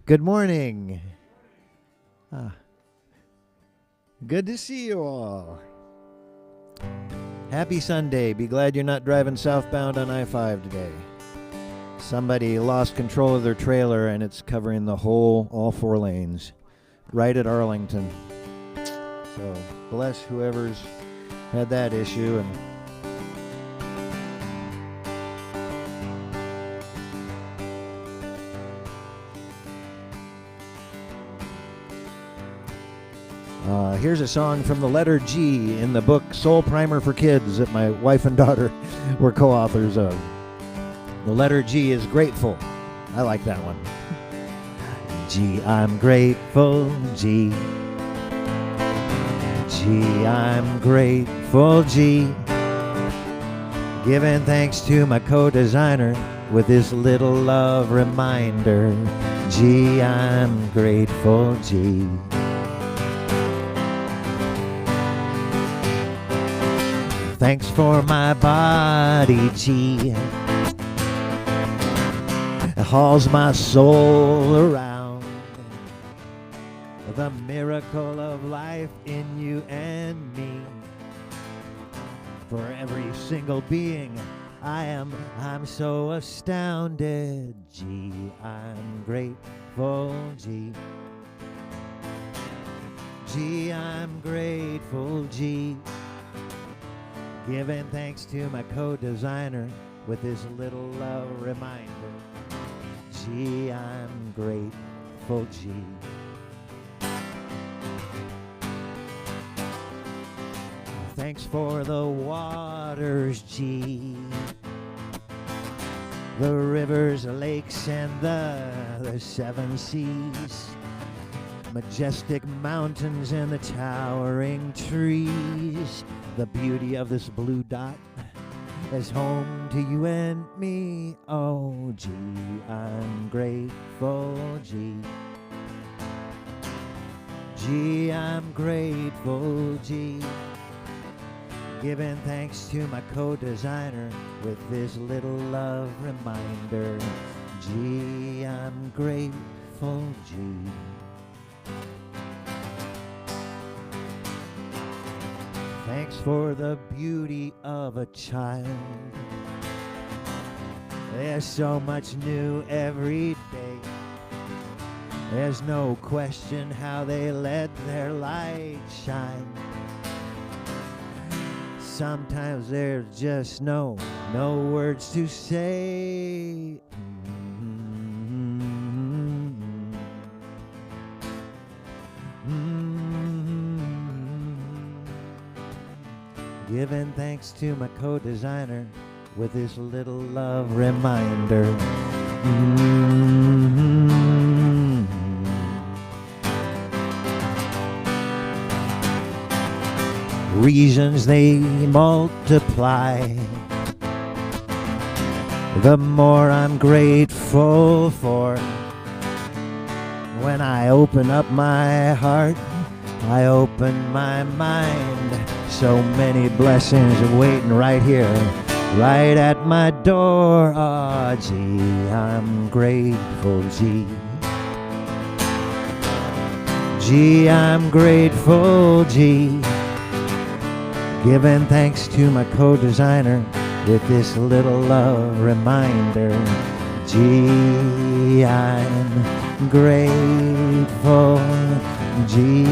Good morning. Ah, good to see you all. Happy Sunday. Be glad you're not driving southbound on I-5 today. Somebody lost control of their trailer and it's covering the whole, all 4 lanes, right at Arlington. So bless whoever's had that issue. And here's a song from the letter G in the book Soul Primer for Kids that my wife and daughter were co-authors of. The letter G is grateful. I like that one. G, I'm grateful, G. G, I'm grateful, G. Giving thanks to my co-designer with this little love reminder. G, I'm grateful, G. Thanks for my body, G. It hauls my soul around. The miracle of life in you and me. For every single being I'm so astounded. G, I'm grateful, G. G, I'm grateful, G. Giving thanks to my co-designer with this little love reminder. G, I'm grateful, G. Thanks for the waters, G. The rivers, the lakes, and the 7 seas. Majestic mountains and the towering trees. The beauty of this blue dot is home to you and me. Oh, G, I'm grateful, G. G, I'm grateful, G. Giving thanks to my co-designer with this little love reminder. G, I'm grateful, G. Thanks for the beauty of a child. There's so much new every day. There's no question how they let their light shine. Sometimes there's just no words to say. Giving thanks to my co-designer with this little love reminder. Reasons they multiply. The more I'm grateful for. When I open up my heart, I open my mind. So many blessings are waiting right here, right at my door. Ah, G, I'm grateful, G. G, I'm grateful, G. Giving thanks to my co-designer with this little love reminder. G, I'm grateful, G.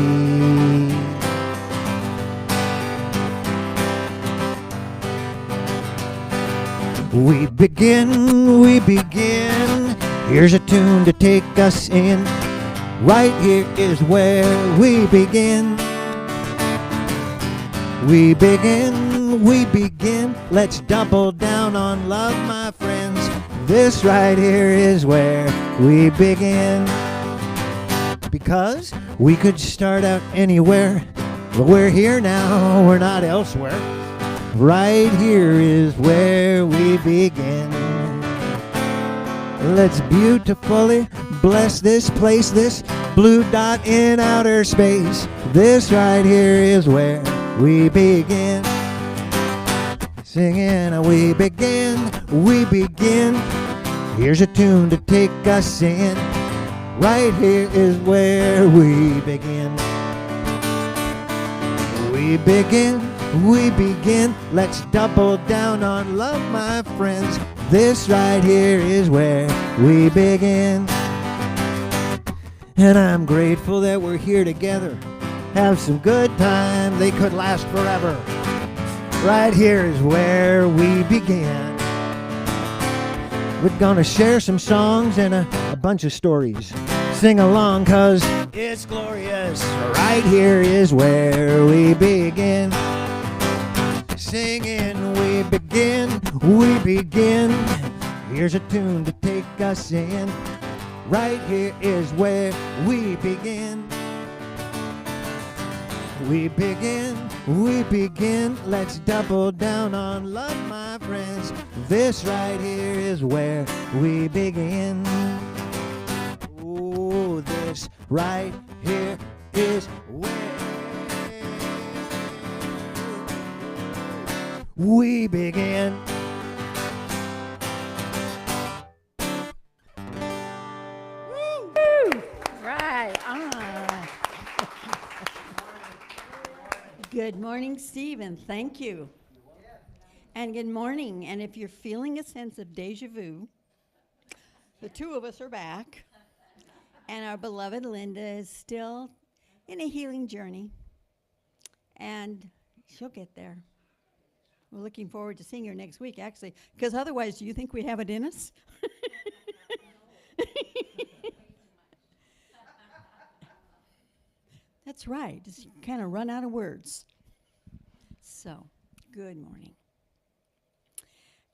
We begin. Here's a tune to take us in. Right here is where we begin. We begin. Let's double down on love, my friends. This right here is where we begin. Because we could start out anywhere, but we're here now, we're not elsewhere. Right here is where we begin. Let's beautifully bless this place, this blue dot in outer space. This right here is where we begin. Singing, we begin. Here's a tune to take us in. Right here is where we begin. We begin. Let's double down on love, my friends. This right here is where we begin. And I'm grateful that we're here together. Have some good time. They could last forever. Right here is where we begin. We're gonna share some songs and a bunch of stories. Sing along, 'cause it's glorious. Right here is where we begin. Singing, we begin, we begin. Here's a tune to take us in. Right here is where we begin. We begin. Let's double down on love, my friends. This right here is where we begin. Oh, this right here is where we begin. Woo! Right on. Good morning, Stephen. Thank you. And good morning. And if you're feeling a sense of deja vu, the two of us are back. And our beloved Linda is still in a healing journey. And she'll get there. We're looking forward to seeing her next week, actually. Because otherwise, do you think we'd have it in us? That's right. Just kind of run out of words. So, good morning.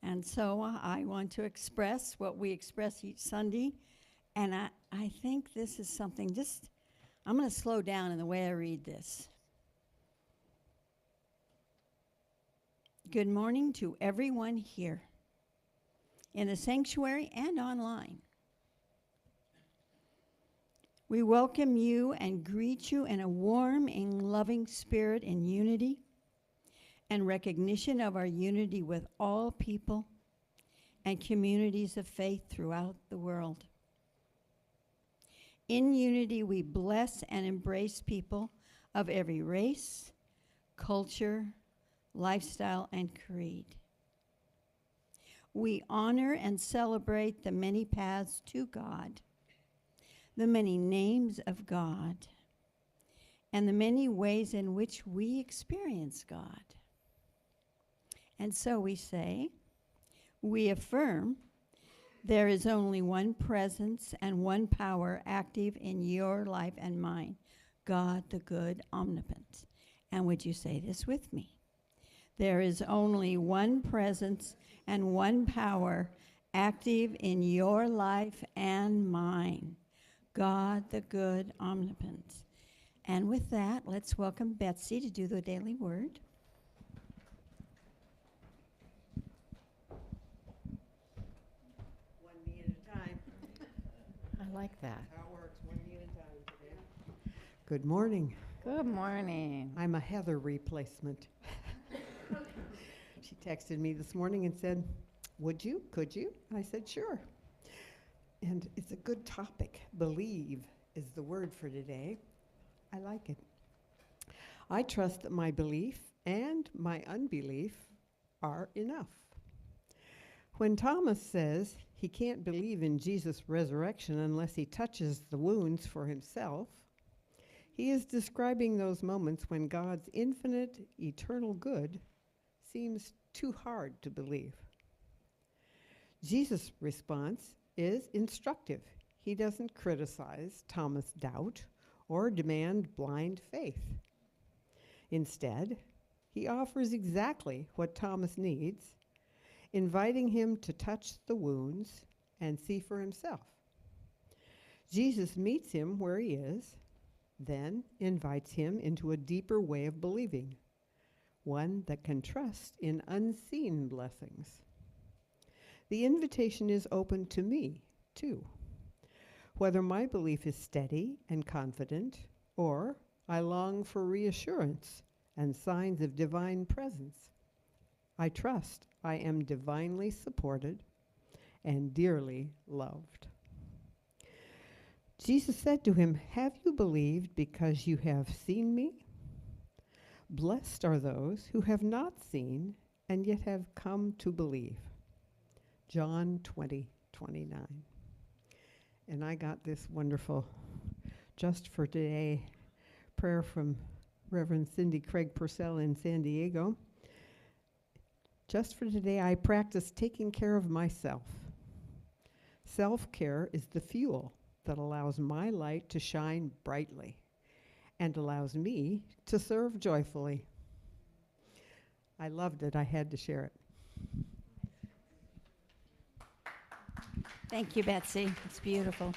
And so I want to express what we express each Sunday. And I think this is something I'm going to slow down in the way I read this. Good morning to everyone here in the sanctuary and online. We welcome you and greet you in a warm and loving spirit in unity and recognition of our unity with all people and communities of faith throughout the world. In unity, we bless and embrace people of every race, culture, lifestyle, and creed. We honor and celebrate the many paths to God, the many names of God, and the many ways in which we experience God. And so we say, we affirm there is only one presence and one power active in your life and mine, God the good, omnipotent. And would you say this with me? There is only one presence and one power active in your life and mine, God the good, omnipotent. And with that, let's welcome Betsy to do the daily word. One knee at a time. I like that. How it works, one knee at a time today. Good morning. Good morning. I'm a Heather replacement. She texted me this morning and said, could you? I said, sure. And it's a good topic. Believe is the word for today. I like it. I trust that my belief and my unbelief are enough. When Thomas says he can't believe in Jesus' resurrection unless he touches the wounds for himself, he is describing those moments when God's infinite, eternal good seems too hard to believe. Jesus' response is instructive. He doesn't criticize Thomas' doubt or demand blind faith. Instead, he offers exactly what Thomas needs, inviting him to touch the wounds and see for himself. Jesus meets him where he is, then invites him into a deeper way of believing, one that can trust in unseen blessings. The invitation is open to me, too. Whether my belief is steady and confident, or I long for reassurance and signs of divine presence, I trust I am divinely supported and dearly loved. Jesus said to him, "Have you believed because you have seen me? Blessed are those who have not seen and yet have come to believe." John 20:29. And I got this wonderful Just for Today prayer from Reverend Cindy Craig Purcell in San Diego. Just for today, I practice taking care of myself. Self-care is the fuel that allows my light to shine brightly and allows me to serve joyfully. I loved it. I had to share it. Thank you, Betsy. It's beautiful.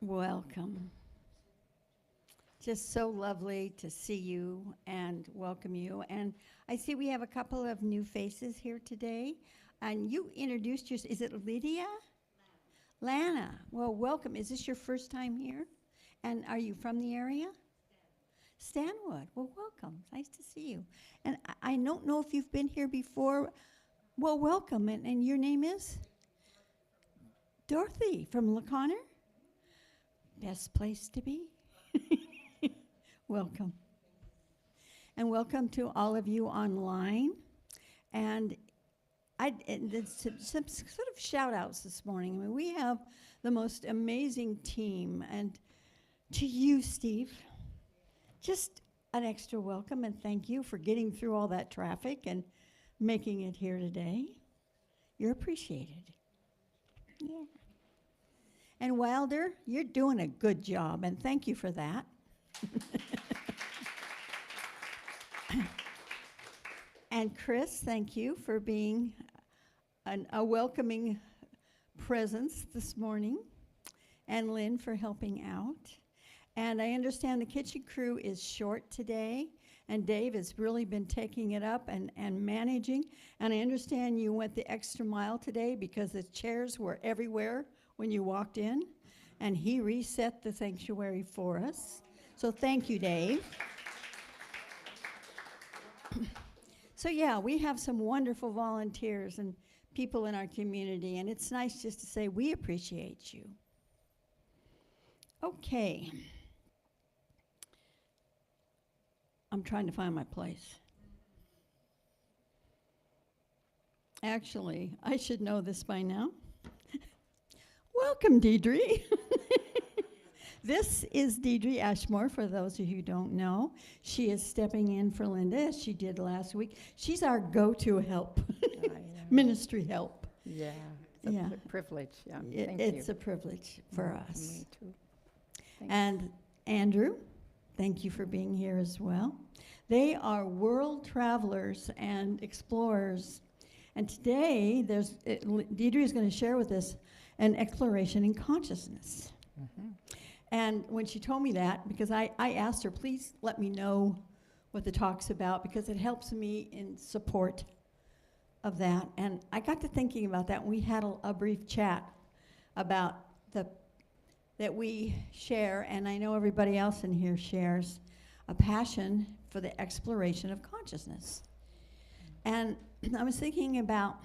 Welcome. Just so lovely to see you and welcome you. And I see we have a couple of new faces here today. And you introduced yourself. Is it Lydia? Lana. Well, welcome. Is this your first time here? And are you from the area? Stanwood. Well, welcome. Nice to see you. And I don't know if you've been here before. Well, welcome. And your name is? Dorothy from LaConner. Best place to be. Welcome. And welcome to all of you online. And some sort of shout outs this morning. I mean, we have the most amazing team. And to you, Steve, just an extra welcome and thank you for getting through all that traffic and making it here today. You're appreciated. Yeah. And Wilder, you're doing a good job, and thank you for that. And Chris, thank you for being a welcoming presence this morning, and Lynn for helping out. And I understand the kitchen crew is short today, and Dave has really been taking it up and managing. And I understand you went the extra mile today because the chairs were everywhere when you walked in, and he reset the sanctuary for us. So thank you, Dave. So yeah, we have some wonderful volunteers and people in our community, and it's nice just to say we appreciate you. Okay. I'm trying to find my place. Actually, I should know this by now. Welcome, Deidre. This is Deidre Ashmore, for those of you who don't know. She is stepping in for Linda, as she did last week. She's our go-to help, ministry help. Yeah, it's a privilege. Yeah, thank you. It's a privilege for us. Me too. And Andrew, thank you for being here as well. They are world travelers and explorers. And today, Deidre is going to share with us an exploration in consciousness. Mm-hmm. And when she told me that, because I asked her, please let me know what the talk's about, because it helps me in support of that. And I got to thinking about that, and we had a brief chat about that we share, and I know everybody else in here shares, a passion for the exploration of consciousness. And I was thinking about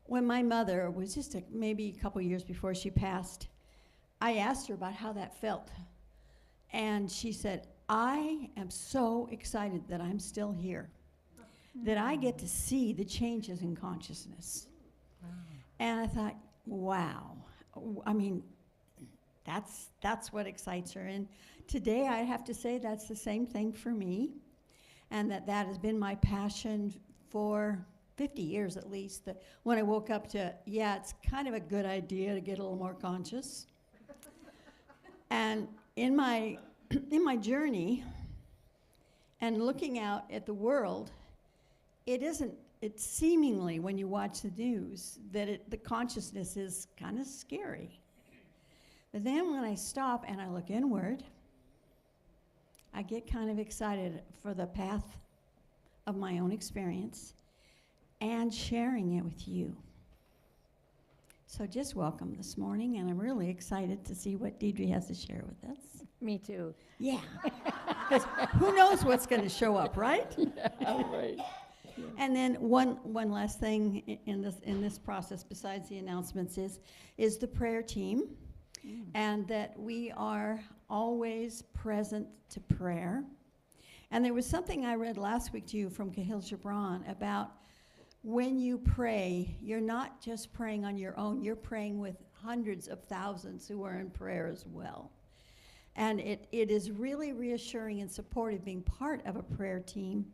when my mother was just maybe a couple years before she passed, I asked her about how that felt. And she said, I am so excited that I'm still here, that I get to see the changes in consciousness. Wow. And I thought, wow. I mean, that's what excites her. And today I have to say that's the same thing for me, and that has been my passion for 50 years at least. When I woke up to, it's kind of a good idea to get a little more conscious. And in my journey and looking out at the world, it's seemingly, when you watch the news, that the consciousness is kind of scary. But then when I stop and I look inward, I get kind of excited for the path of my own experience and sharing it with you. So just welcome this morning, and I'm really excited to see what Deidre has to share with us. Me too. Yeah. Because who knows what's going to show up, right? Yeah, right. you. And then one last thing in this process, besides the announcements, is the prayer team, and that we are always present to prayer. And there was something I read last week to you from Kahil Gibran about when you pray, you're not just praying on your own, you're praying with hundreds of thousands who are in prayer as well. And it is really reassuring and supportive being part of a prayer team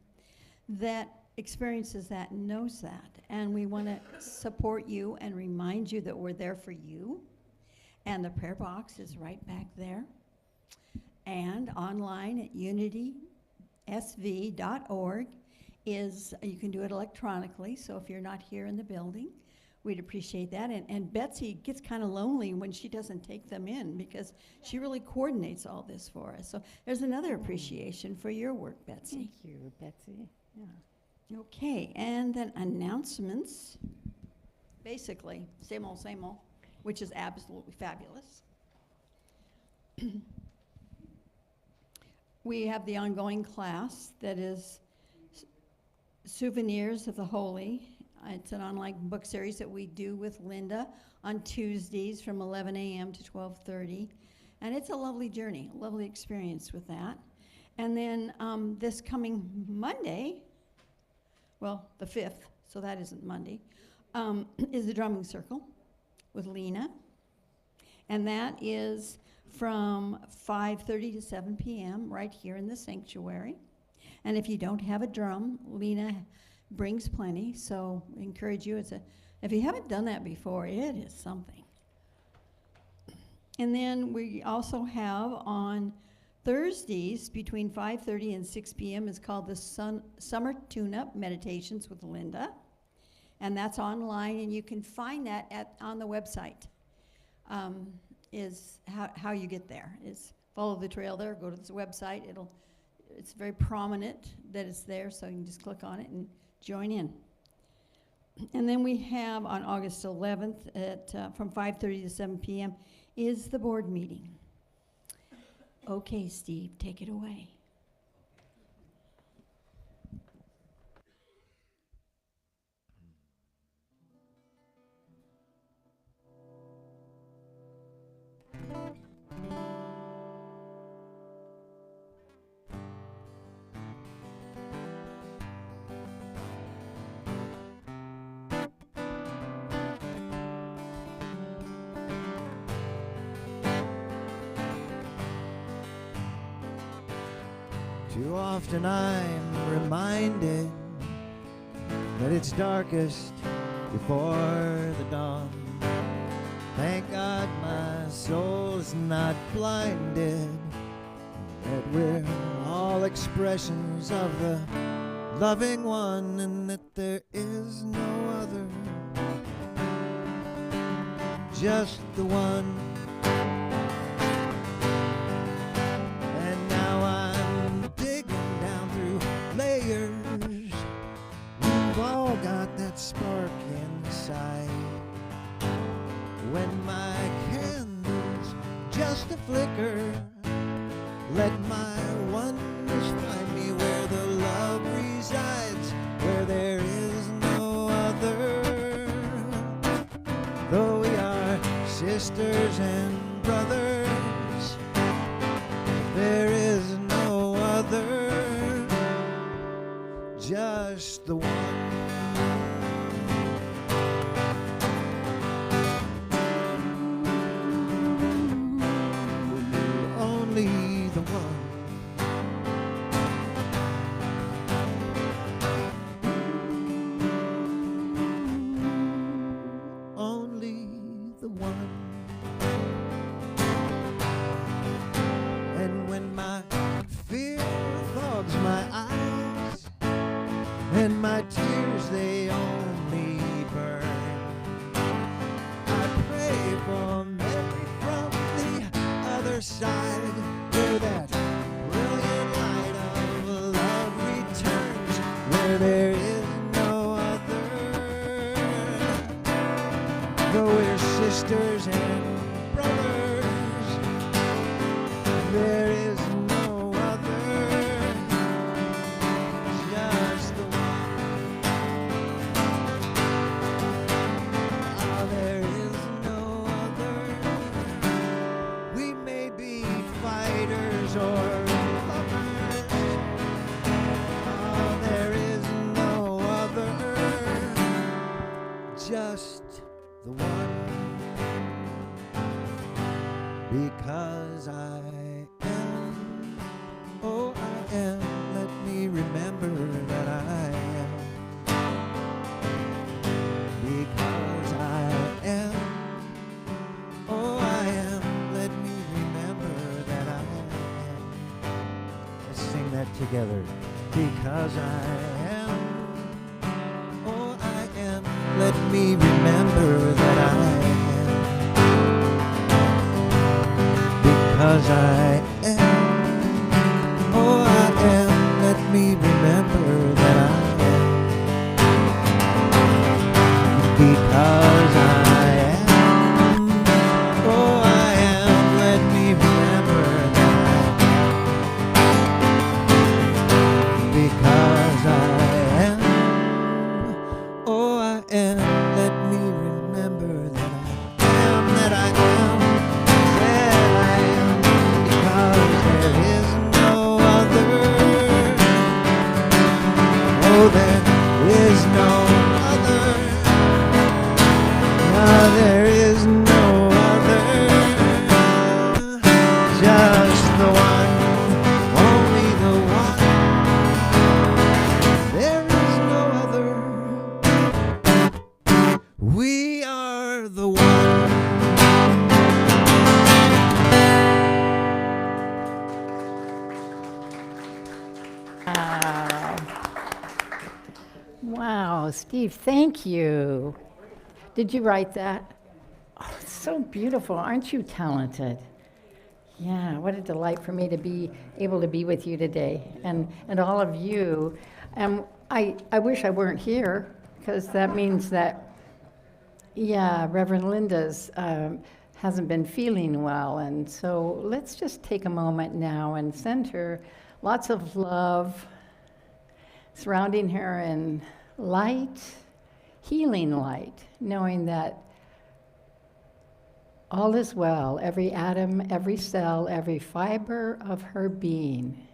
that experiences that and knows that. And we want to support you and remind you that we're there for you. And the prayer box is right back there. And online at unitysv.org you can do it electronically, so if you're not here in the building, we'd appreciate that. And Betsy gets kind of lonely when she doesn't take them in because she really coordinates all this for us. So there's another appreciation for your work, Betsy. Thank you, Betsy. Yeah. Okay, and then announcements. Basically, same old, which is absolutely fabulous. We have the ongoing class that is Souvenirs of the Holy. It's an online book series that we do with Linda on Tuesdays from 11 a.m. to 12:30. And it's a lovely journey, a lovely experience with that. And then this coming Monday, well, the 5th, so that isn't Monday, is the drumming circle with Lena. And that is from 5:30 to 7 p.m. right here in the sanctuary. And if you don't have a drum, Lena brings plenty, so I encourage you. If you haven't done that before, it is something. And then we also have on Thursdays between 5:30 and 6 p.m. is called the Summer Tune-Up Meditations with Linda. And that's online, and you can find that on the website. Is how you get there. Is follow the trail there, go to this website. It's very prominent that it's there, so you can just click on it and join in. And then we have on August 11th from 5:30 to 7 p.m. is the board meeting. Okay, Steve, take it away. Too often I'm reminded that it's darkest before the dawn. Thank God my soul is not blinded, that we're all expressions of the loving one, and that there is no other, just the one. And now I'm digging down through layers. We've all got that spark inside. When my candle's just a flicker, let my wonders find me where the love resides, where there is no other. Though we are sisters and brothers, there is no other, just the one. Only the one. Only the one. And when my fear fogs my eyes and my tears they only burn, I pray for memory from the other side, where that brilliant light of love returns, where there is no other. Though we're sisters and brothers, there is no other, just the one. just the one, because I am, oh I am, let me remember that I am, because I am, oh I am, let me remember that I am. Let's sing that together. Because I am, oh I am, let me remember that I am. Because I am, oh I am, let me remember that I am. Because I am, oh I am, let me remember that I am. Because I am, oh I am, let me remember that I am, that I am, because there is no other, oh there is no other, there is no other, just the one, only the one, there is no other, we are the one. Wow. Wow, Steve, thank you. Did you write that? Oh, it's so beautiful. Aren't you talented? Yeah, what a delight for me to be able to be with you today, and all of you. I wish I weren't here, because that means that, yeah, Reverend Linda's hasn't been feeling well, and so let's just take a moment now and send her lots of love, surrounding her in light, healing light, knowing that all is well. Every atom, every cell, every fiber of her being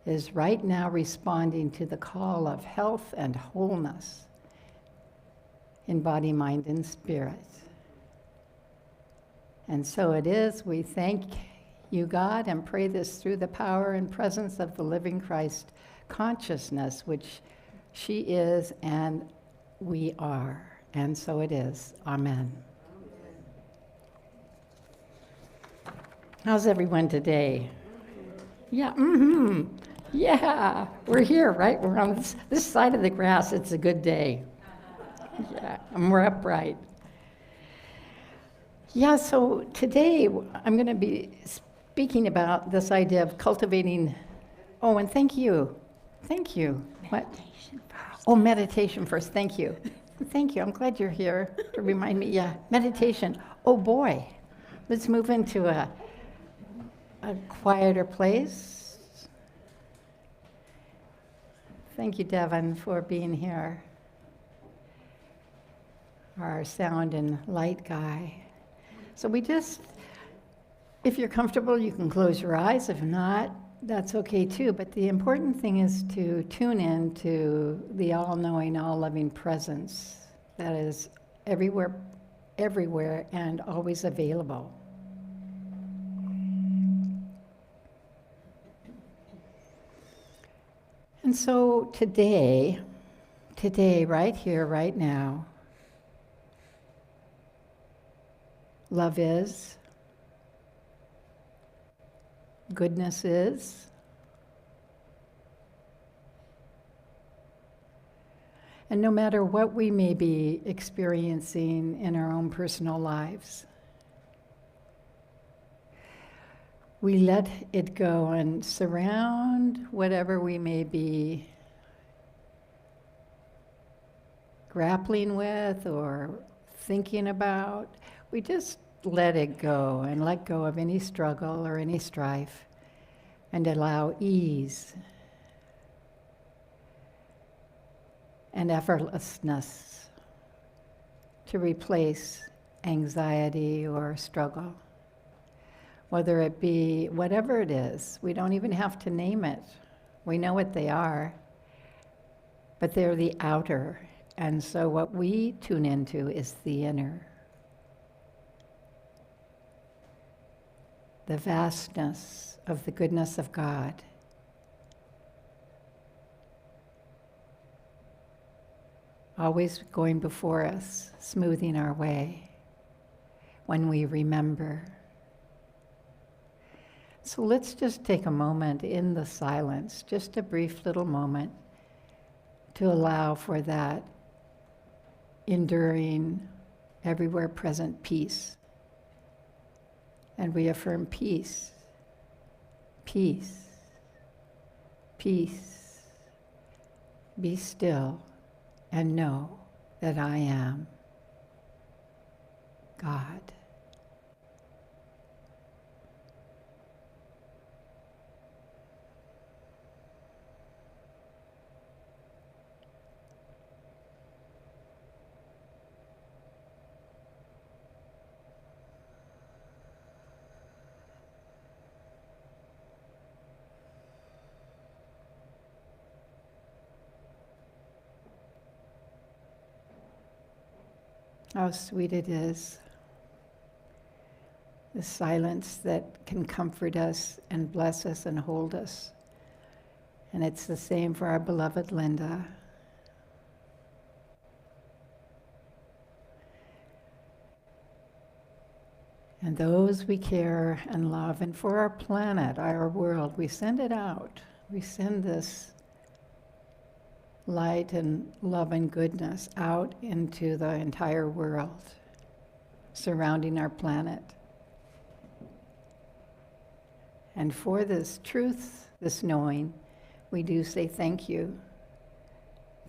is right now responding to the call of health and wholeness in body, mind, and spirit. And so it is. We thank you, God, and pray this through the power and presence of the living Christ consciousness, which she is and we are. And so it is. Amen. How's everyone today? Yeah, yeah, we're here, right? We're on this side of the grass. It's a good day. Yeah, and we're upright. Yeah, so today I'm going to be speaking about this idea of cultivating. Oh, and thank you. Thank you. What? Meditation first. Oh, meditation first. Thank you. Thank you. I'm glad you're here to remind me. Yeah, meditation. Oh, boy. Let's move into a quieter place. Thank you, Devin, for being here. Our sound and light guy. So we just, if you're comfortable, you can close your eyes. If not, that's okay too. But the important thing is to tune in to the all-knowing, all-loving presence that is everywhere, and always available. And so today, right here, right now, love is, goodness is, and no matter what we may be experiencing in our own personal lives, we let it go and surround whatever we may be grappling with or thinking about. We just let it go and let go of any struggle or any strife and allow ease and effortlessness to replace anxiety or struggle. Whether it be whatever it is, we don't even have to name it. We know what they are, but they're the outer And so what we tune into is the inner, the vastness of the goodness of God. Always going before us, smoothing our way when we remember. So let's just take a moment in the silence, just a brief little moment, to allow for that enduring, everywhere present peace. And we affirm peace, peace, peace. Be still and know that I am God. How sweet it is, the silence that can comfort us and bless us and hold us. And it's the same for our beloved Linda. And those we care and love, and for our planet, our world, we send it out. We send this light and love and goodness out into the entire world, surrounding our planet. And for this truth, this knowing, we do say thank you.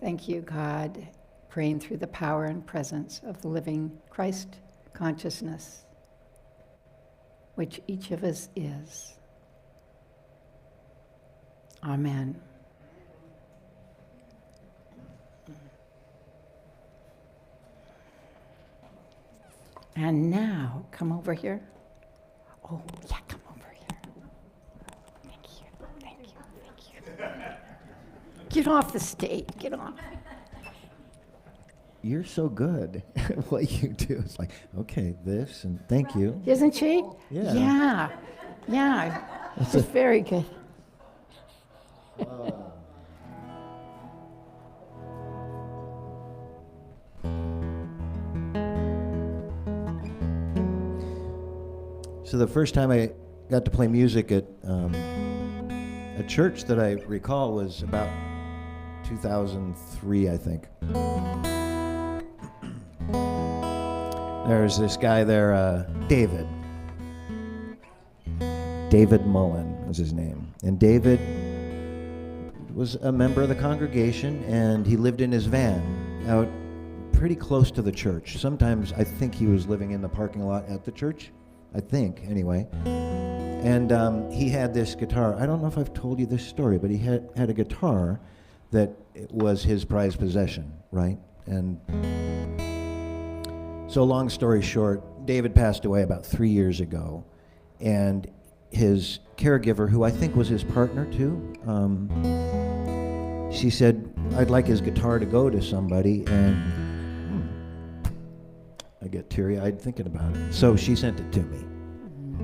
Thank you, God, praying through the power and presence of the living Christ consciousness, which each of us is. Amen. And now, come over here. Oh, yeah, come over here. Thank you, thank you, thank you. Get off the stage, get off. You're so good at what you do. It's like, okay, this, and thank you. Isn't she? Yeah. Yeah. She's very good. So the first time I got to play music at a church that I recall was about 2003, I think. There's this guy there, David. David Mullen was his name. And David was a member of the congregation, and he lived in his van out pretty close to the church. Sometimes I think he was living in the parking lot at the church. I think, anyway. And he had this guitar. I don't know if I've told you this story, but he had a guitar that was his prized possession, right? And so long story short, David passed away about 3 years ago. And his caregiver, who I think was his partner too, she said, I'd like his guitar to go to somebody, and I get teary-eyed thinking about it. So she sent it to me.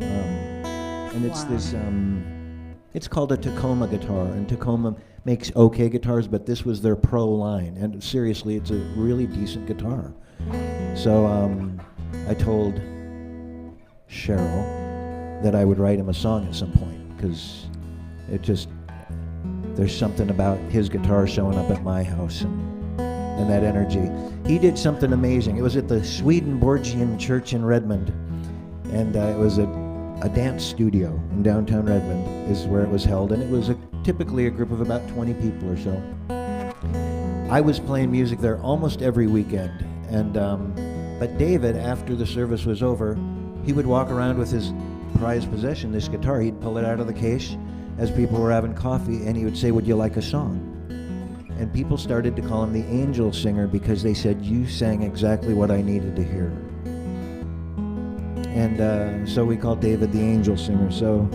And it's this, it's called a Tacoma guitar, and Tacoma makes okay guitars, but this was their pro line, and seriously, it's a really decent guitar. So I told Cheryl that I would write him a song at some point, because it just, there's something about his guitar showing up at my house and that energy. He did something amazing. It was at the Swedenborgian Church in Redmond, and it was a dance studio in downtown Redmond is where it was held, and it was typically a group of about 20 people or so. I was playing music there almost every weekend, and but David, after the service was over, he would walk around with his prized possession, this guitar. He'd pull it out of the case as people were having coffee, and he would say, would you like a song? And people started to call him the angel singer because they said, you sang exactly what I needed to hear. And so we called David the angel singer. So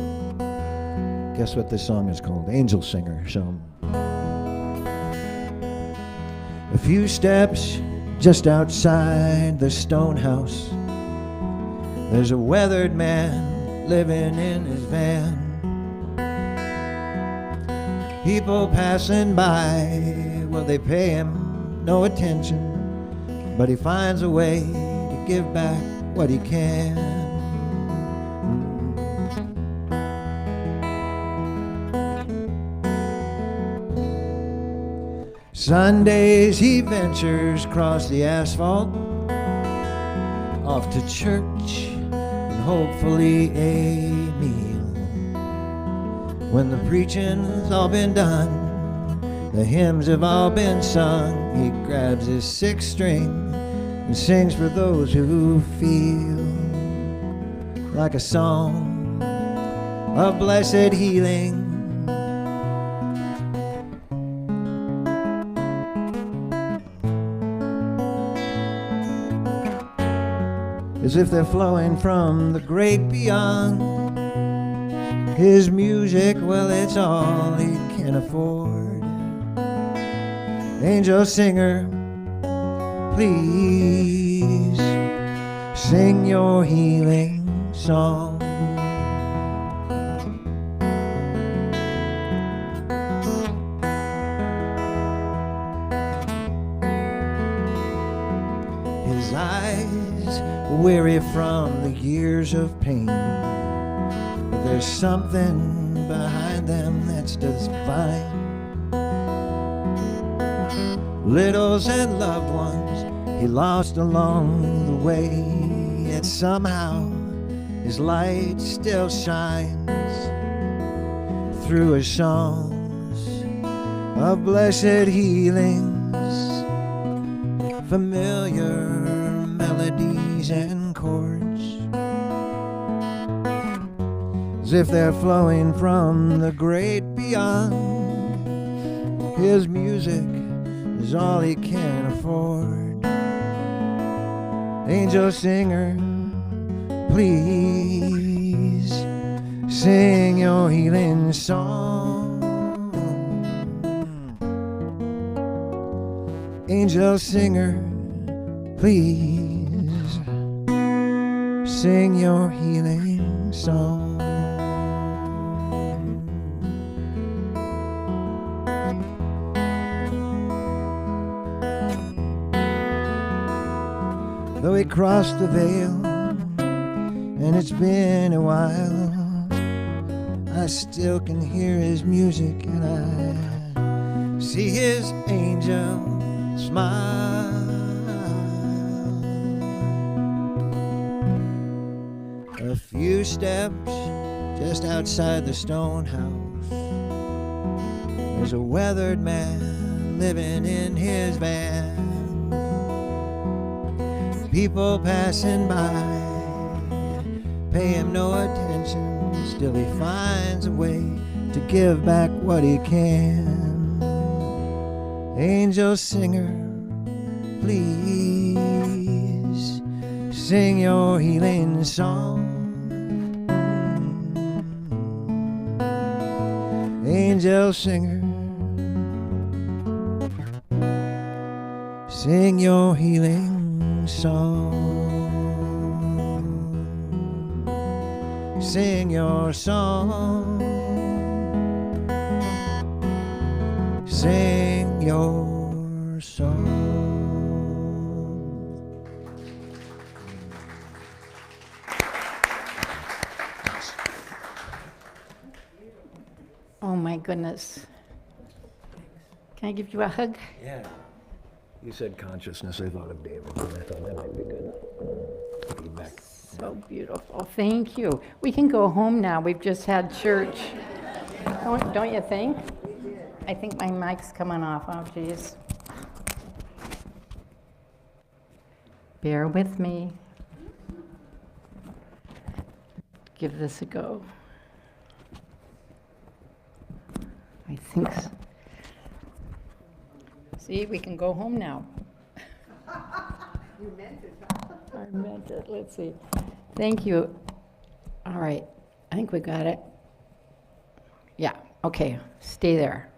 guess what this song is called? Angel Singer. So A few steps just outside the stone house, there's a weathered man living in his van. People passing by, well, they pay him no attention, but he finds a way to give back what he can. Sundays he ventures across the asphalt, off to church and hopefully a meal. When the preaching's all been done, the hymns have all been sung, he grabs his sixth string and sings for those who feel like a song of blessed healing. As if they're flowing from the great beyond. His music, well, it's all he can afford. Angel singer, please sing your healing song. His eyes weary from the years of pain, but there's something behind them that's divine. Littles and loved ones he lost along the way, yet somehow his light still shines through his songs of blessed healings, familiar melodies and chords, as if they're flowing from the great beyond. His music is all he can afford. Angel singer, please sing your healing song. Angel singer, please sing your healing song. Though he crossed the veil and it's been a while, I still can hear his music and I see his angel smile. A few steps just outside the stone house, there's a weathered man living in his van. People passing by pay him no attention, still he finds a way to give back what he can. Angel singer, please sing your healing song. Angel singer, sing your healing song. Sing your song. Sing your song. Oh my goodness. Can I give you a hug? Yeah. You said consciousness. I thought of David. I thought that might be good. Feedback. So beautiful. Thank you. We can go home now. We've just had church. Don't you think? I think my mic's coming off. Oh, geez. Bear with me. Give this a go. I think so. See, we can go home now. You meant it. I meant it. Let's see. Thank you. All right. I think we got it. Yeah. Okay. Stay there.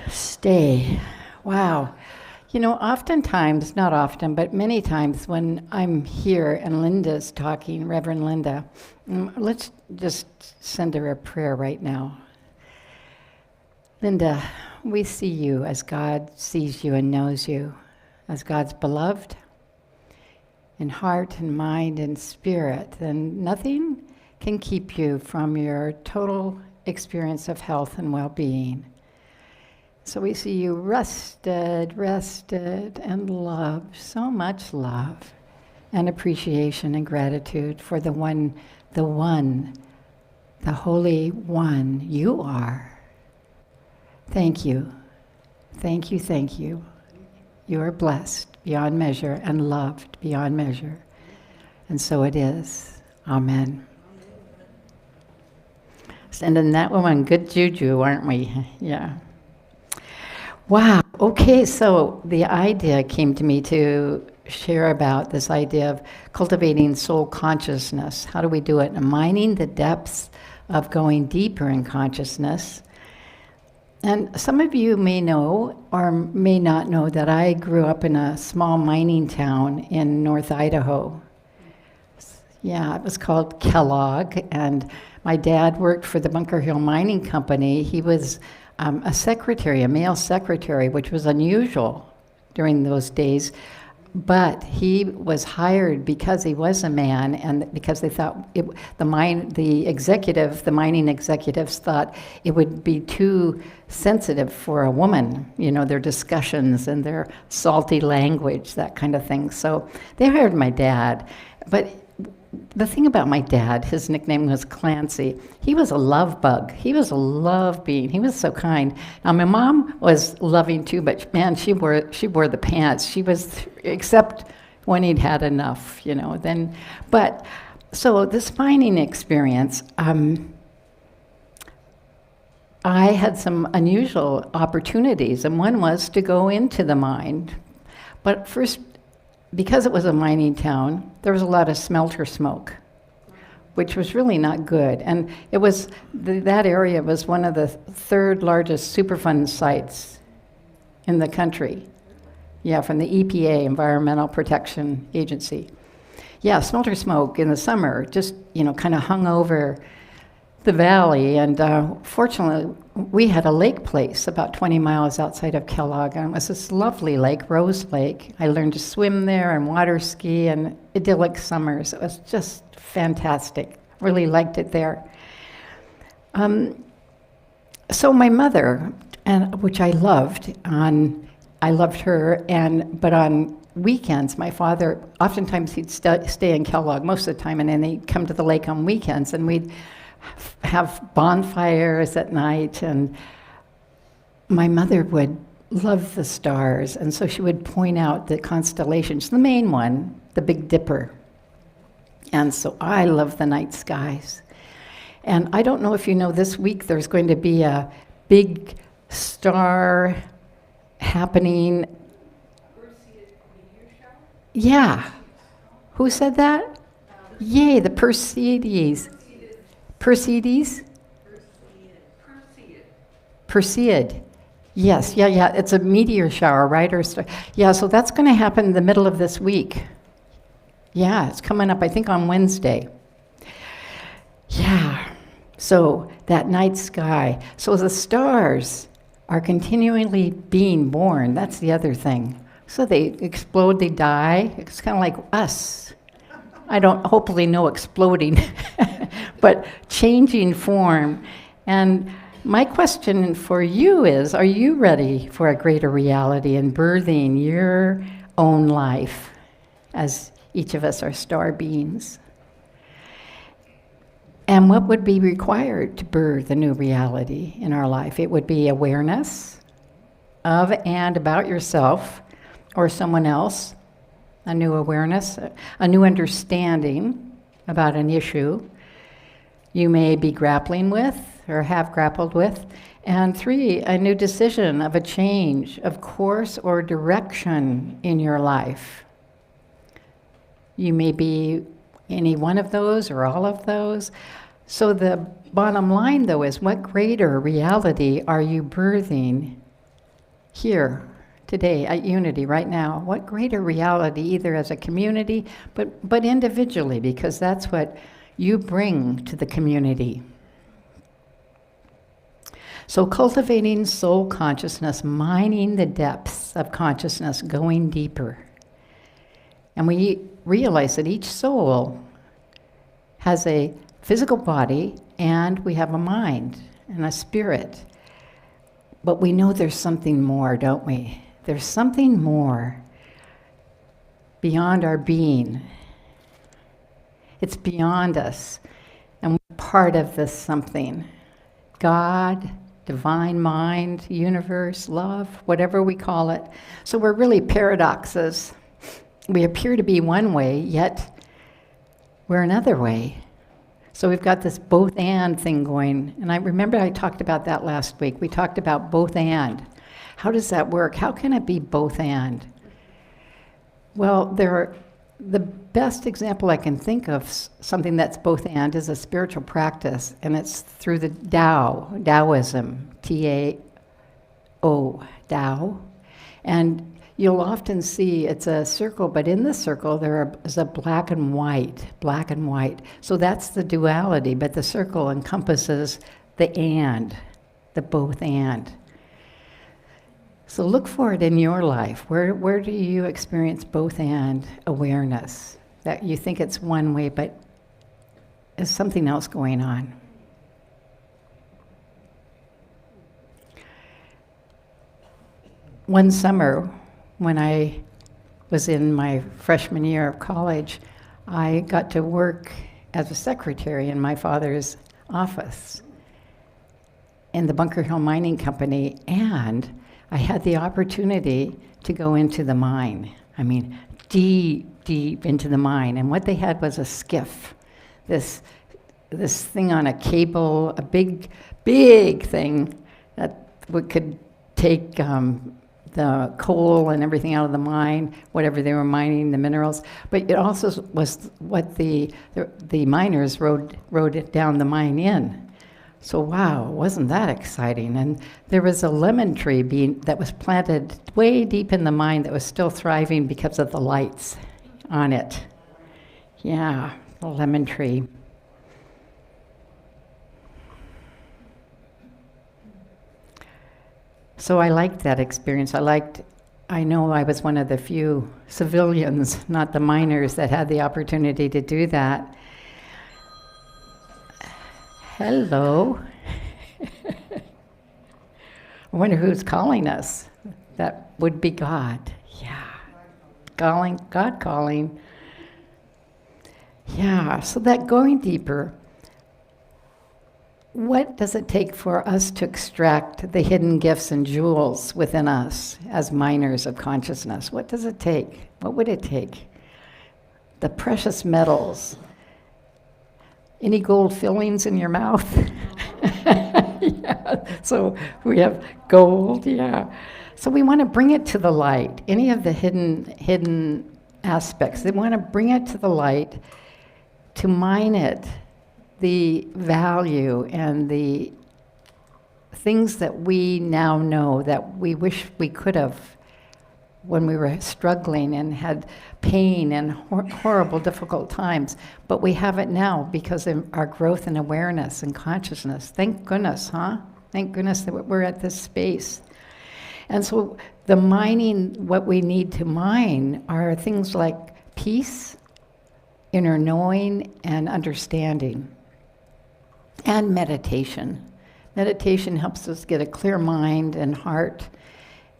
Stay Wow. You know, oftentimes, not often, but many times when I'm here and Linda's talking, Reverend Linda, let's just send her a prayer right now. Linda, we see you as God sees you and knows you, as God's beloved in heart and mind and spirit, and nothing can keep you from your total experience of health and well-being. So we see you rested, and love, so much love and appreciation and gratitude for the Holy One you are. Thank you. Thank you, thank you. You are blessed beyond measure and loved beyond measure. And so it is. Amen. Sending that woman good juju, aren't we? Yeah. Wow. Okay, so the idea came to me to share about this idea of cultivating soul consciousness. How do we do it? And mining the depths of going deeper in consciousness. And some of you may know or may not know that I grew up in a small mining town in North Idaho. Yeah, it was called Kellogg, and my dad worked for the Bunker Hill Mining Company. He was a secretary, a male secretary, which was unusual during those days. But he was hired because he was a man, and because they thought the mining executives thought it would be too sensitive for a woman, you know, their discussions and their salty language, that kind of thing. So they hired my dad. But the thing about my dad, his nickname was Clancy. He was a love bug. He was a love being. He was so kind. Now my mom was loving too, but man, she wore the pants. She was, except when he'd had enough, you know. Then, but so this mining experience, I had some unusual opportunities, and one was to go into the mine. But first, because it was a mining town, there was a lot of smelter smoke, which was really not good. And it was, that area was one of the third largest Superfund sites in the country. Yeah, from the EPA, Environmental Protection Agency. Yeah, smelter smoke in the summer just, you know, kind of hung over the valley, and fortunately, we had a lake place about 20 miles outside of Kellogg, and it was this lovely lake, Rose Lake. I learned to swim there and water ski and idyllic summers. It was just fantastic. Really liked it there. So my mother, and which I loved, I loved her, but on weekends, my father, oftentimes he'd stay in Kellogg most of the time, and then he'd come to the lake on weekends, and we'd have bonfires at night, and my mother would love the stars, and so she would point out the constellations, the main one, the Big Dipper. And so I love the night skies. And I don't know if you know, this week there's going to be a big star happening. Yeah. Who said that? Yay, the Perseids. Perseids? Perseid. Yes, yeah. It's a meteor shower, right? Yeah, so that's going to happen in the middle of this week. Yeah, it's coming up, I think, on Wednesday. Yeah, so that night sky. So the stars are continually being born. That's the other thing. So they explode, they die. It's kind of like us. Hopefully no exploding, but changing form. And my question for you is, are you ready for a greater reality and birthing your own life, as each of us are star beings? And what would be required to birth a new reality in our life? It would be awareness of and about yourself or someone else, a new awareness, a new understanding about an issue you may be grappling with or have grappled with. And 3, a new decision of a change of course or direction in your life. You may be any one of those or all of those. So the bottom line, though, is what greater reality are you birthing here today at Unity right now? What greater reality, either as a community, but individually, because that's what you bring to the community. So cultivating soul consciousness, mining the depths of consciousness, going deeper. And we realize that each soul has a physical body and we have a mind and a spirit. But we know there's something more, don't we? There's something more beyond our being. It's beyond us. And we're part of this something. God, divine mind, universe, love, whatever we call it. So we're really paradoxes. We appear to be one way, yet we're another way. So we've got this both and thing going. And I remember I talked about that last week. We talked about both and. How does that work? How can it be both and? Well, the best example I can think of something that's both and is a spiritual practice, and it's through the Taoism, T-A-O, Tao. And you'll often see it's a circle, but in the circle there is a black and white. So that's the duality, but the circle encompasses the both and. So look for it in your life. Where do you experience both and awareness? That you think it's one way, but there's something else going on. One summer, when I was in my freshman year of college, I got to work as a secretary in my father's office in the Bunker Hill Mining Company, and I had the opportunity to go into the mine. I mean, deep into the mine. And what they had was a skiff, this thing on a cable, a big thing that could take the coal and everything out of the mine, whatever they were mining, the minerals. But it also was what the miners rode it down the mine in. So wow, wasn't that exciting? And there was a lemon tree that was planted way deep in the mine that was still thriving because of the lights on it. Yeah, the lemon tree. So I liked that experience. I know I was one of the few civilians, not the miners, that had the opportunity to do that. Hello. I wonder who's calling us. That would be God. Yeah. God calling. Yeah, so that going deeper, what does it take for us to extract the hidden gifts and jewels within us as miners of consciousness? What does it take? What would it take? The precious metals. Any gold fillings in your mouth? Yeah. So we have gold, yeah. So we want to bring it to the light. Any of the hidden aspects, they want to bring it to the light, to mine it, the value and the things that we now know that we wish we could have when we were struggling and had pain and horrible, difficult times. But we have it now because of our growth in awareness and consciousness. Thank goodness, huh? Thank goodness that we're at this space. And so the mining, what we need to mine are things like peace, inner knowing, and understanding, and meditation. Meditation helps us get a clear mind and heart.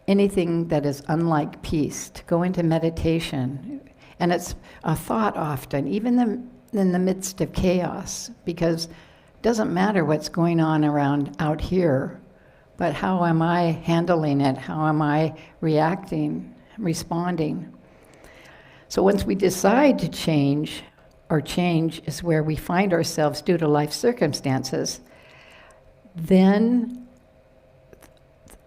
Anything that is unlike peace, to go into meditation. And it's a thought often, even in the midst of chaos, because it doesn't matter what's going on around out here, but how am I handling it? How am I reacting, responding? So once we decide to change, or change is where we find ourselves due to life circumstances, then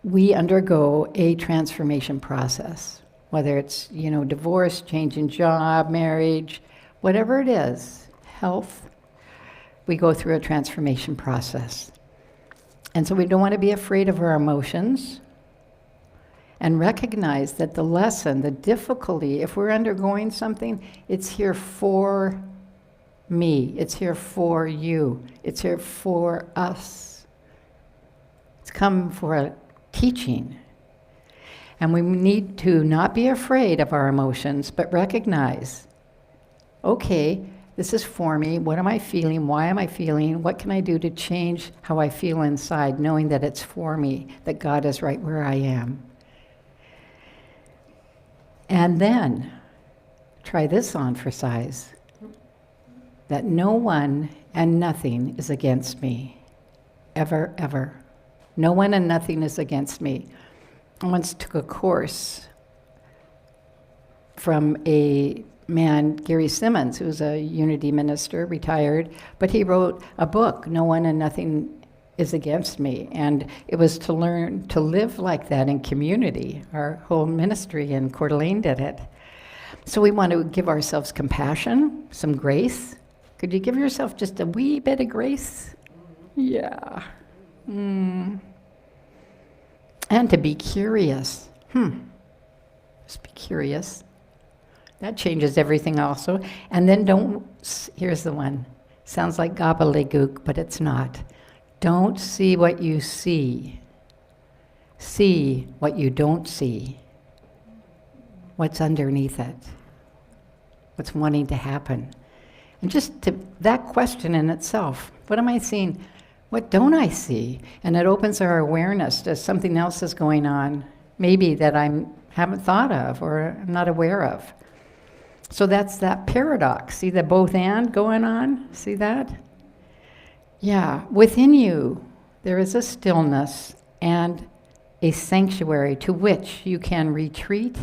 we undergo a transformation process, whether it's, divorce, change in job, marriage, whatever it is, health, we go through a transformation process. And so we don't want to be afraid of our emotions. and recognize that the lesson, the difficulty, if we're undergoing something, it's here for me. It's here for you. It's here for us. It's come for a teaching. And we need to not be afraid of our emotions, but recognize, okay, this is for me. What am I feeling? Why am I feeling? What can I do to change how I feel inside, knowing that it's for me, that God is right where I am? And then, try this on for size, that no one and nothing is against me, ever, ever. No one and nothing is against me. I once took a course from a man, Gary Simmons, who's a Unity minister, retired, but he wrote a book, No One and Nothing is Against Me, and it was to learn to live like that in community. Our whole ministry in Coeur d'Alene did it. So we want to give ourselves compassion, some grace. Could you give yourself just a wee bit of grace? Yeah. And to be curious. Just be curious. That changes everything also. And then here's the one. Sounds like gobbledygook, but it's not. Don't see what you see. See what you don't see. What's underneath it? What's wanting to happen? And just that question in itself, what am I seeing? What don't I see? And it opens our awareness to something else is going on, maybe that I haven't thought of or I'm not aware of. So that's that paradox. See the both and going on? See that? Yeah, within you, there is a stillness and a sanctuary to which you can retreat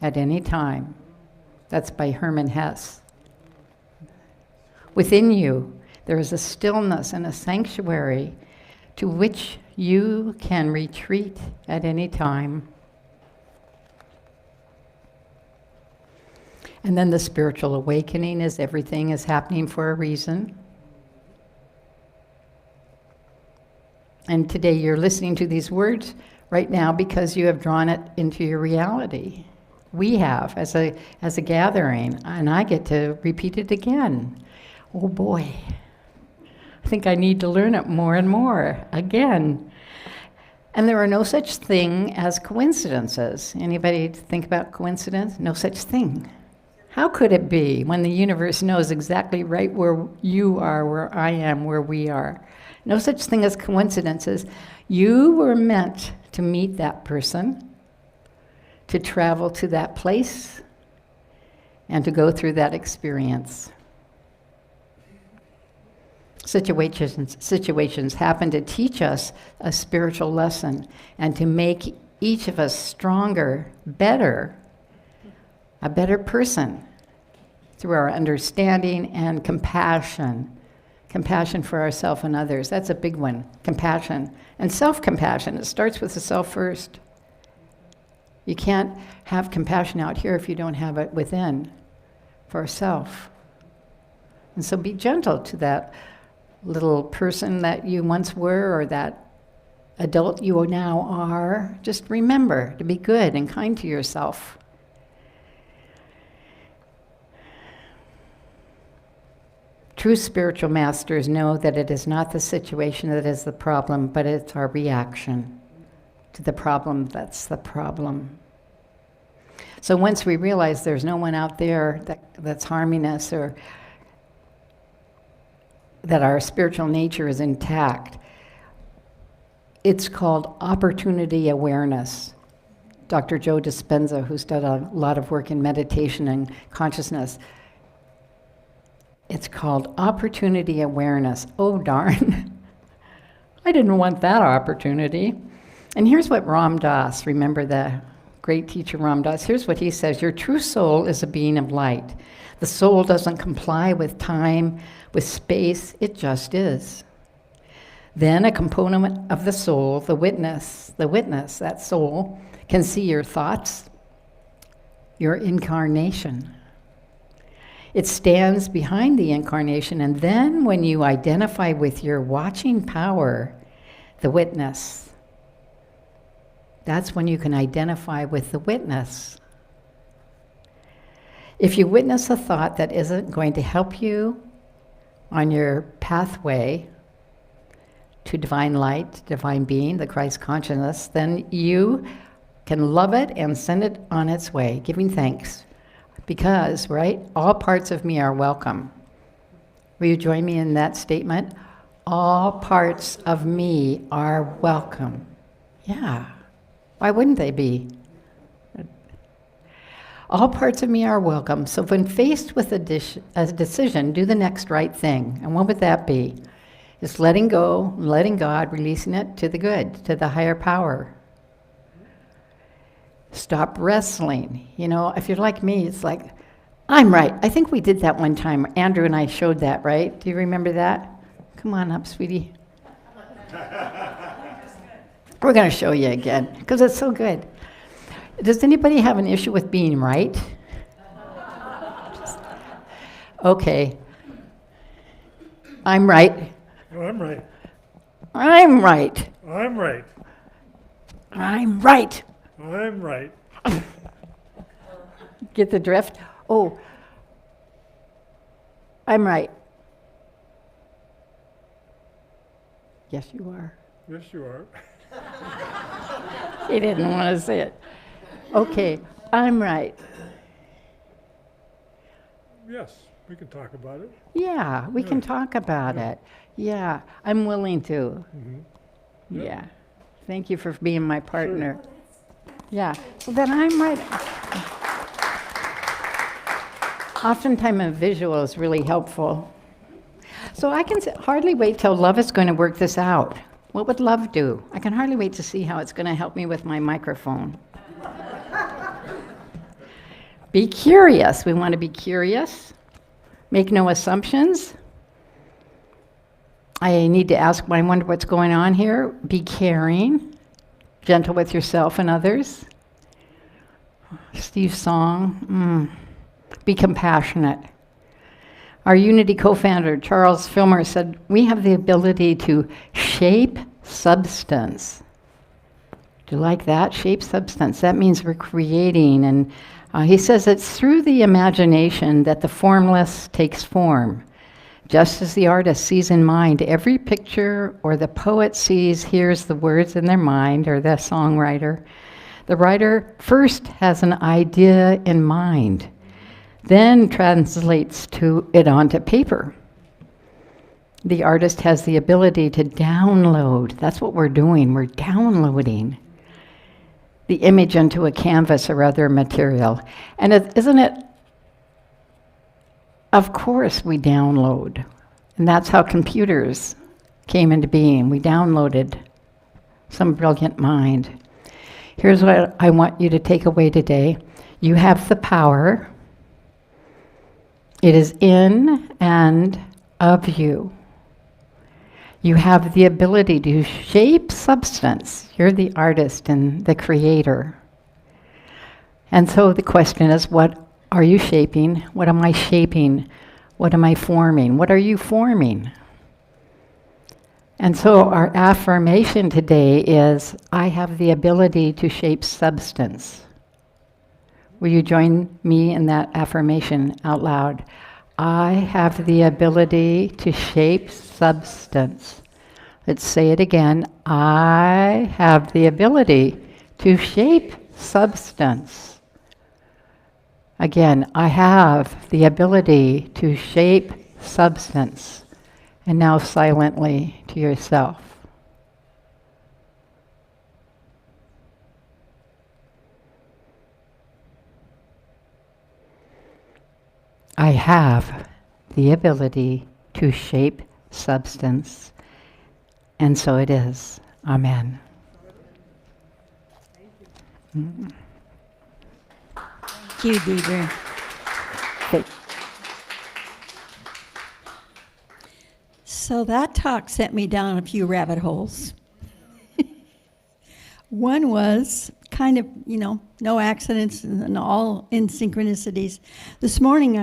at any time. That's by Hermann Hesse. Within you, there is a stillness and a sanctuary to which you can retreat at any time. And then the spiritual awakening is everything is happening for a reason. And today you're listening to these words right now because you have drawn it into your reality. We have as a gathering, and I get to repeat it again. Oh boy, I think I need to learn it more and more again. And there are no such thing as coincidences. Anybody think about coincidence? No such thing. How could it be when the universe knows exactly right where you are, where I am, where we are? No such thing as coincidences. You were meant to meet that person, to travel to that place, and to go through that experience. Situations happen to teach us a spiritual lesson and to make each of us stronger, better, a better person through our understanding and compassion. Compassion for ourselves and others. That's a big one. Compassion. And self-compassion. It starts with the self first. You can't have compassion out here if you don't have it within for self. And so be gentle to that little person that you once were or that adult you now are. Just remember to be good and kind to yourself. True spiritual masters know that it is not the situation that is the problem, but it's our reaction to the problem that's the problem. So once we realize there's no one out there that's harming us or that our spiritual nature is intact, it's called opportunity awareness. Dr. Joe Dispenza, who's done a lot of work in meditation and consciousness, it's called opportunity awareness. Oh, darn. I didn't want that opportunity. And here's what Ram Dass, remember the great teacher Ram Dass, here's what he says: your true soul is a being of light. The soul doesn't comply with time, with space, it just is. Then a component of the soul, the witness, that soul, can see your thoughts, your incarnation. It stands behind the incarnation, and then when you identify with your watching power, the witness, That's when you can identify with the witness. If you witness a thought that isn't going to help you on your pathway to divine light, divine being, the Christ consciousness, then you can love it and send it on its way, giving thanks. Because, right, all parts of me are welcome. Will you join me in that statement? All parts of me are welcome. Yeah. Why wouldn't they be? All parts of me are welcome. So when faced with a decision, do the next right thing. And what would that be? It's letting go, letting God, releasing it to the good, to the higher power. Stop wrestling. You know, if you're like me, it's like, I'm right. I think we did that one time. Andrew and I showed that, right? Do you remember that? Come on up, sweetie. We're going to show you again, because it's so good. Does anybody have an issue with being right? Okay. I'm right. Oh, I'm right. I'm right. I'm right. I'm right. I'm right. Get the drift? Oh, I'm right. Yes, you are. Yes, you are. He didn't want to say it. Okay, I'm right. Yes, we can talk about it. Yeah, we can talk about Yeah. it. Yeah, I'm willing to. Mhm. Yeah. Thank you for being my partner. Yeah, so then I'm right. Oftentimes a visual is really helpful. So I can hardly wait till love is going to work this out. What would love do? I can hardly wait to see how it's going to help me with my microphone. Be curious. We want to be curious. Make no assumptions. I need to ask, I wonder what's going on here. Be caring. Gentle with yourself and others. Steve's song. Be compassionate. Our Unity co-founder, Charles Filmer, said, we have the ability to shape substance. Do you like that? Shape substance. That means we're creating. And he says it's through the imagination that the formless takes form. Just as the artist sees in mind every picture, or the poet hears the words in their mind, or the songwriter, the writer first has an idea in mind, then translates it onto paper. The artist has the ability to download. That's what we're doing. We're downloading the image into a canvas or other material. And isn't it? Of course we download. And that's how computers came into being. We downloaded some brilliant mind. Here's what I want you to take away today. You have the power. It is in and of you. You have the ability to shape substance. You're the artist and the creator. And so the question is, what are you shaping? What am I shaping? What am I forming? What are you forming? And so our affirmation today is, I have the ability to shape substance. Will you join me in that affirmation out loud? I have the ability to shape substance. Let's say it again. I have the ability to shape substance. Again, I have the ability to shape substance. And now silently to yourself. I have the ability to shape substance. And so it is. Amen. Thank you, Deidre. Okay. So that talk sent me down a few rabbit holes. One was kind of, no accidents and all in synchronicities. This morning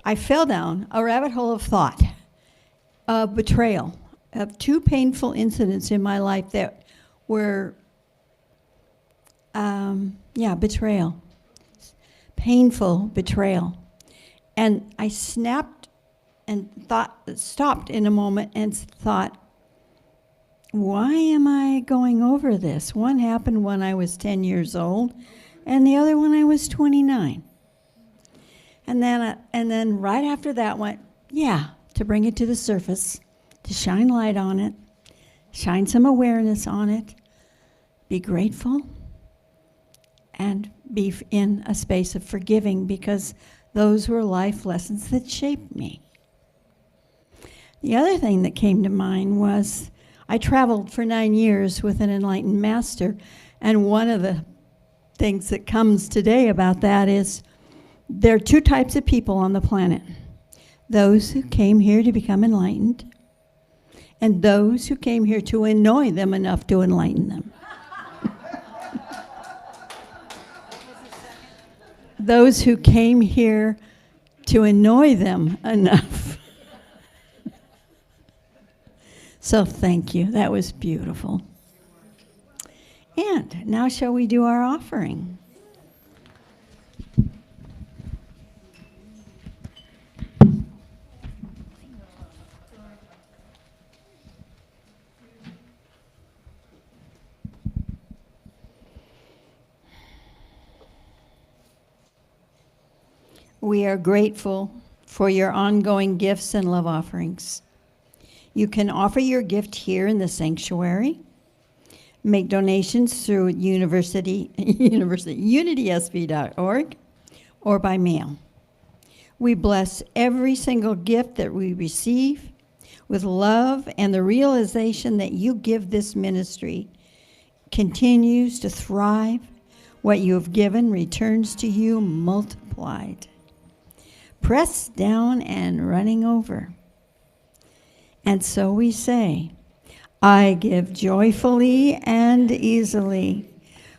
I fell down a rabbit hole of thought, of betrayal, of two painful incidents in my life that were betrayal. Painful betrayal. And I snapped and stopped in a moment and thought, why am I going over this? One happened when I was 10 years old, and the other when I was 29. And then right after that went, to bring it to the surface, to shine light on it, shine some awareness on it, be grateful, and be in a space of forgiving, because those were life lessons that shaped me. The other thing that came to mind was I traveled for 9 years with an enlightened master, and one of the things that comes today about that is there are two types of people on the planet: those who came here to become enlightened, and those who came here to annoy them enough to enlighten them. Those who came here to annoy them enough. So thank you. That was beautiful. And now shall we do our offering? We are grateful for your ongoing gifts and love offerings. You can offer your gift here in the sanctuary, make donations through unitysv.org, or by mail. We bless every single gift that we receive with love and the realization that you give this ministry continues to thrive. What you have given returns to you multiplied, pressed down and running over. And so we say, I give joyfully and easily,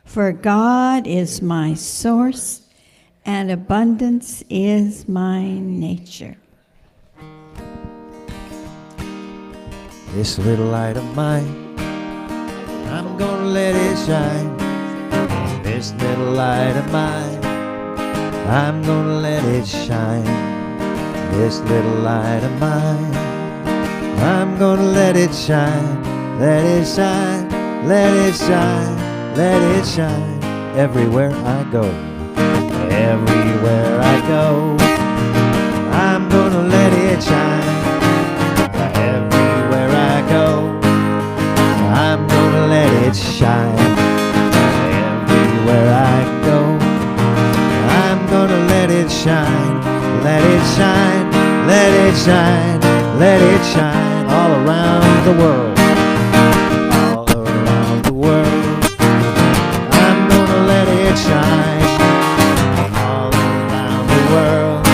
for God is my source and abundance is my nature. This little light of mine, I'm gonna let it shine. This little light of mine, I'm gonna let it shine. This little light of mine, I'm gonna let it shine. Let it shine, let it shine, let it shine. Everywhere I go, everywhere I go, I'm gonna let it shine. Everywhere I go, I'm gonna let it shine. Everywhere I go, I'm gonna let it shine. Let it shine, let it shine, let it shine all around the world. All around the world, I'm gonna let it shine. All around the world,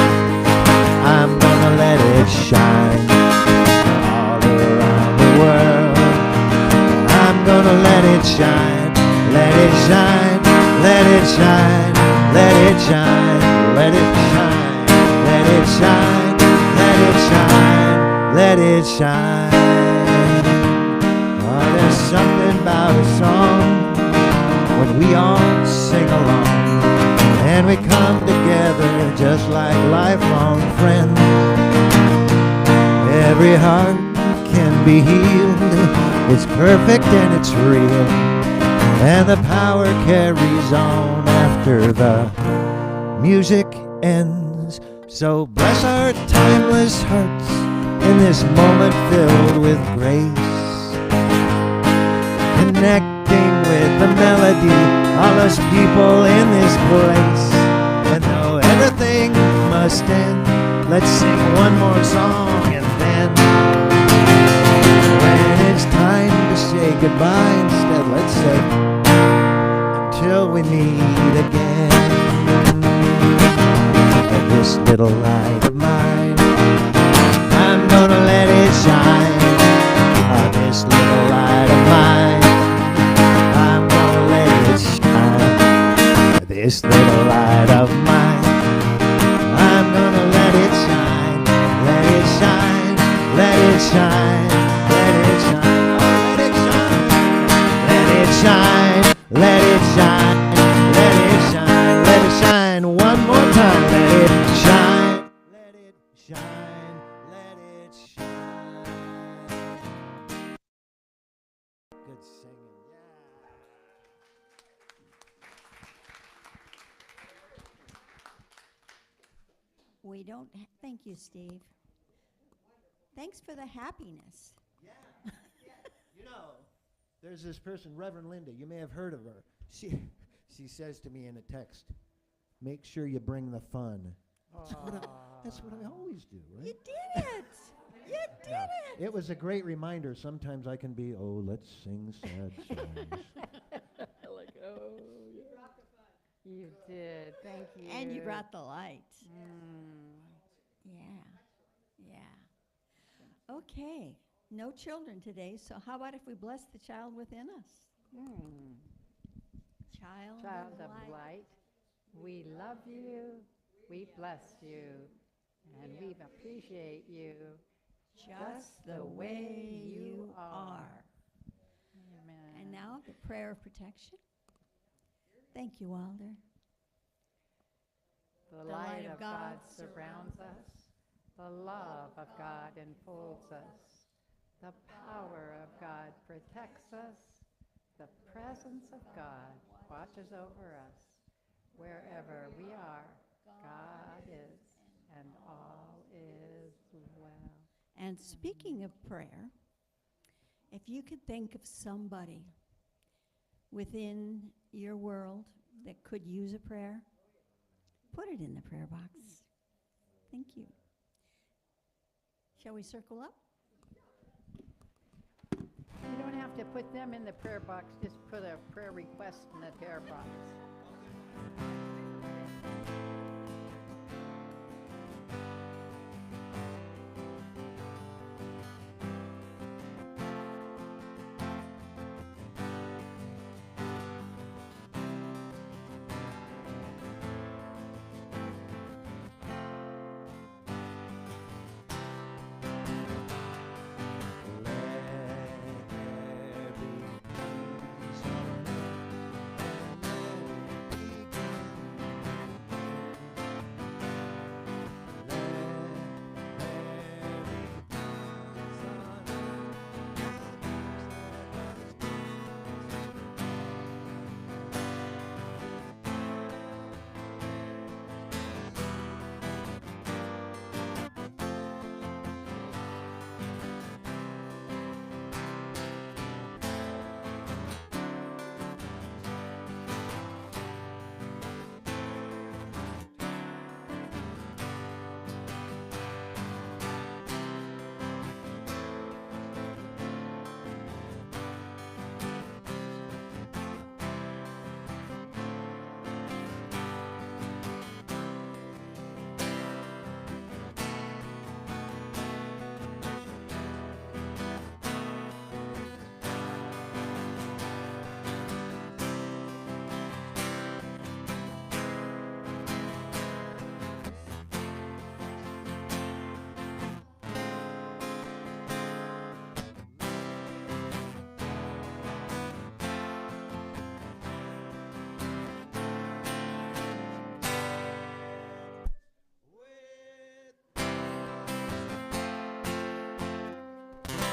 I'm gonna let it shine. All around the world, I'm gonna let it shine. Let it shine, let it shine, let it shine, let it shine, let it shine, let it shine, let it shine. Oh, there's something about a song when we all sing along and we come together just like lifelong friends. Every heart can be healed, it's perfect and it's real, and the power carries on after the music ends. So bless our timeless hearts in this moment filled with grace, connecting with the melody, all us people in this place. And though everything must end, let's sing one more song, and then when it's time to say goodbye, instead let's say until we meet again. And this little light of mine, I'm gonna let it shine. This little light of mine, I'm gonna let it shine. This little light of mine, I'm gonna let it shine. Let it shine, let it shine, let it shine, oh, let it shine. Let it shine, let it shine. We don't, thank you, Steve. Thanks for the happiness. You know, there's this person, Reverend Linda. You may have heard of her. She says to me in a text, make sure you bring the fun. That's what I always do, right? You did it! You did Yeah. it! It was a great reminder. Sometimes I can be, oh, let's sing sad songs. Like, oh, yeah. You did, thank you. And you brought the light. Mm. Yeah. Okay, no children today, so how about if we bless the child within us? Mm. Child Child of light, we love you, we bless you, and we appreciate you just the way you are. Amen. And now the prayer of protection. Thank you, Alder. The light of God surrounds us. The love of God enfolds us. The power of God protects us. The presence of God watches over us. Wherever we are, God is, and all is well. And speaking of prayer, if you could think of somebody within your world that could use a prayer, put it in the prayer box. Thank you. Shall we circle up? You don't have to put them in the prayer box, just put a prayer request in the prayer box.